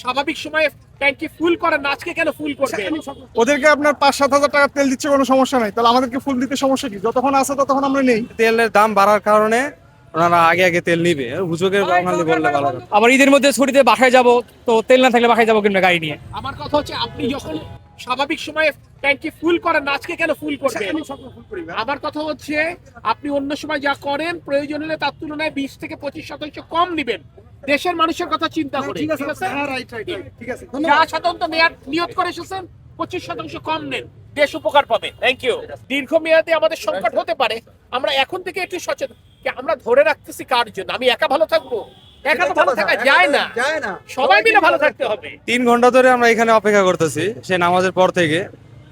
স্বাভাবিক সময়ে ট্যাঙ্কি ফুল করেন না, আজকে কেন ফুল করবে? ওদেরকে আপনার 5-7 হাজার টাকা তেল দিচ্ছে, কোনো সমস্যা নাই, তাহলে আমাদেরকে ফুল দিতে সমস্যা কি? যতক্ষণ আছে ততক্ষণ আমরা নেই। তেলের দাম বাড়ার কারণে ওনারা আগে আগে তেল নিবে, হুজুগের বাঙালি বললে ভালো কথা। আবার ঈদের মধ্যে ছুটিতে বাসায় যাব, তো তেল না থাকলে বাসায় যাবো কিংবা গাড়ি নিয়ে। আমার কথা হচ্ছে আপনি যখন স্বাভাবিক সময়ে ট্যাঙ্কি ফুল করেন না, আজকে কেন ফুল করবে? আমার কথা হচ্ছে আপনি অন্য সময় যা করেন প্রয়োজন হলে তার তুলনায় 20-25% কম নিবেন, দেশের মানুষের কথা চিন্তা করে। ঠিক আছে, যা সাধারণত নিয়ত করে এসেছেন 25% কম নেন, দেশ উপকার পাবে। Thank you. দীর্ঘমেয়াদে আমাদের সংকট হতে পারে, আমরা এখন থেকে একটু সচেতন। আমরা ধরে রাখতেছি কার জন্য? আমি একা ভালো থাকবো? একা তো ভালো থাকা যায় না, সবাই মিলে ভালো থাকতে হবে। 3 ঘন্টা ধরে আমরা এখানে অপেক্ষা করতেছি, সে নামাজের পর থেকে।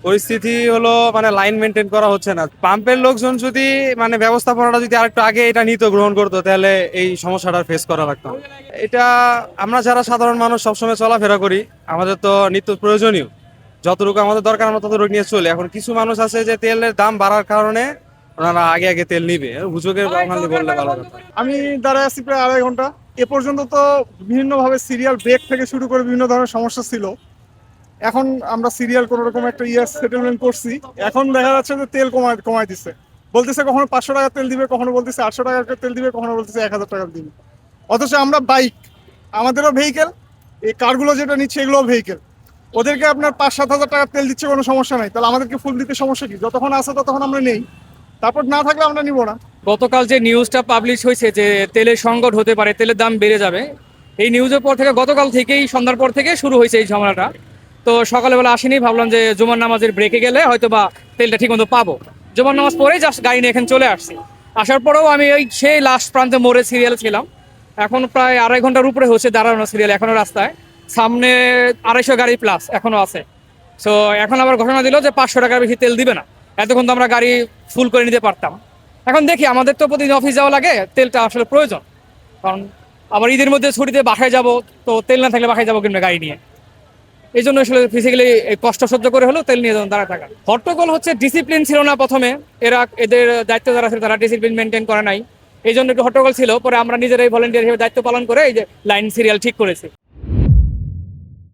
পরিস্থিতি হলো মানে লাইন মেনটেন করা হচ্ছে না। পাম্পের লোকজন যদি মানে ব্যবস্থাপনাটা যদি আরেকটু আগে এটা নিত, গ্রহণ করতো, তাহলে এই সমস্যাটা ফেস করা লাগতো না। এটা আমরা যারা সাধারণ মানুষ সবসময় চলাফেরা করি, আমাদের তো নিত্য প্রয়োজনীয়, যতটুকু আমাদের দরকার আমরা ততটুকু নিয়ে চলি। এখন কিছু মানুষ আছে যে তেলের দাম বাড়ার কারণে ওনারা আগে আগে তেল নিবে, হুজুগের বাঙালি বললে ভালো কথা। আমি দাঁড়ায় আছি প্রায় 2.5 ঘন্টা। এ পর্যন্ত তো বিভিন্নভাবে সিরিয়াল ব্রেক থেকে শুরু করে বিভিন্ন ধরনের সমস্যা ছিল। এখন আমরা সিরিয়াল কোনো রকম একটা সেটেলমেন্ট করছি। এখন দেখা যাচ্ছে যে তেল কমায় দিচ্ছে, বলতেছে কখনো 500 টাকা তেল দিবে, কখনো বলতেছে 800 টাকার তেল দিবে, কখনো বলতেছে 1000 টাকার দিবে। অথচ আমরা বাইক, আমাদেরও ভেহিকেল, এই কারগুলো যেটা নিচ্ছে এগুলোও ভেহিকেল। ওদেরকে আপনার 5-7 হাজার টাকা তেল দিচ্ছে, কোনো সমস্যা নাই, তাহলে আমাদেরকে ফুল দিতে সমস্যা কি? যতক্ষণ আছে ততক্ষণ আমরা নেই, তারপর না থাকলে আমরা নিব না। গতকাল যে নিউজটা পাবলিশ হয়েছে যে তেলের সংকট হতে পারে, তেলের দাম বেড়ে যাবে, এই নিউজের পর থেকে গতকাল থেকেই সন্ধ্যার পর থেকে শুরু হয়েছে এই ঝামেলাটা। তো সকালবেলা আসিনি, ভাবলাম যে জুমার নামাজের ব্রেকে গেলে হয়তো বা তেলটা ঠিক মতো পাবো। জুমার নামাজ পরেই জাস্ট গাড়ি নিয়ে এখানে চলে আসছি। আসার পরেও আমি ওই সেই লাস্ট প্রান্তে মোড়ে সিরিয়াল ছিলাম। এখন প্রায় 2.5 ঘন্টার উপরে হচ্ছে দাঁড়ানো সিরিয়াল, এখনো রাস্তায় সামনে 250 গাড়ি প্লাস এখনো আছে। সো এখন আবার ঘোষণা দিল যে 500 টাকার বেশি তেল দিবে না। এতক্ষণ তো আমরা গাড়ি ফুল করে নিতে পারতাম। এখন দেখি, আমাদের তো প্রতিদিন অফিস যাওয়া লাগে, তেলটা আসলে প্রয়োজন। কারণ আবার ঈদের মধ্যে ছুটিতে বাসায় যাব, তো তেল না থাকলে বাসায় যাবো কিংবা গাড়ি নিয়ে। এই জন্য আসলে ফিজিক্যালি কষ্ট সহ্য করে হলেও তেল নিয়ে দাঁড়ায় থাকা। হট্টগোল হচ্ছে ডিসিপ্লিন ছিল না প্রথমে, এদের দায়িত্ব যারা ছিল তারা ডিসিপ্লিন মেনটেন করে নাই, এই জন্য একটু হট্টগোল ছিল। পরে আমরা নিজেরাই ভলেন্টিয়ার হিসেবে দায়িত্ব পালন করে এই যে লাইন সিরিয়াল ঠিক করেছি।